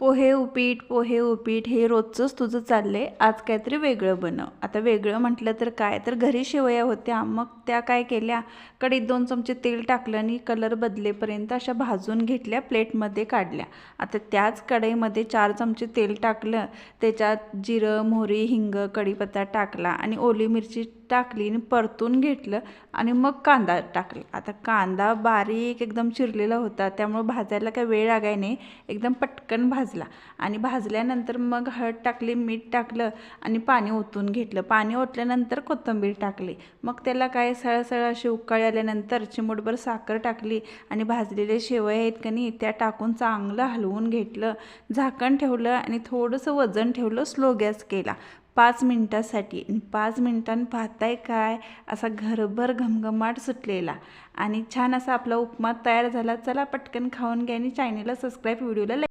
पोहे उपीट हे रोजचंच तुझं चाललंय, आज काहीतरी वेगळं बनव. आता वेगळं म्हटलं तर काय, तर घरी शेवया होत्या, मग त्या काय केल्या, कढईत 2 चमचे तेल टाकलं आणि कलर बदलेपर्यंत अशा भाजून घेतल्या, प्लेटमध्ये काढल्या. आता त्याच कढईमध्ये 4 चमचे तेल टाकलं, त्याच्यात जिरं, मोहरी, हिंग, कढीपत्ता टाकला आणि ओली मिरची टाकली आणि परतून घेतलं आणि मग कांदा टाकला. आता कांदा बारीक एकदम चिरलेला होता, त्यामुळे भाजायला काही वेळ लागाय नाही, एकदम पटकन भाजला. आणि भाजल्यानंतर मग हळद टाकली, मीठ टाकलं आणि पाणी ओतून घेतलं. पाणी ओतल्यानंतर कोथिंबीर टाकली. मग त्याला काय सळसळ अशी उकळी आल्यानंतर चिमूटभर साखर टाकली आणि भाजलेले शेवया आहेत का नाही त्या टाकून चांगलं हलवून घेतलं. झाकण ठेवलं आणि थोडंसं वजन ठेवलं, स्लो गॅस केला 5 मिनिटासाठी. आणि 5 मिनिटांनी पाहताय काय, असा घरभर घमघमाट सुटलेला आणि छान असा आपला उपमा तयार झाला. चला पटकन खाऊन घ्या आणि चॅनलला सबस्क्राईब, व्हिडिओला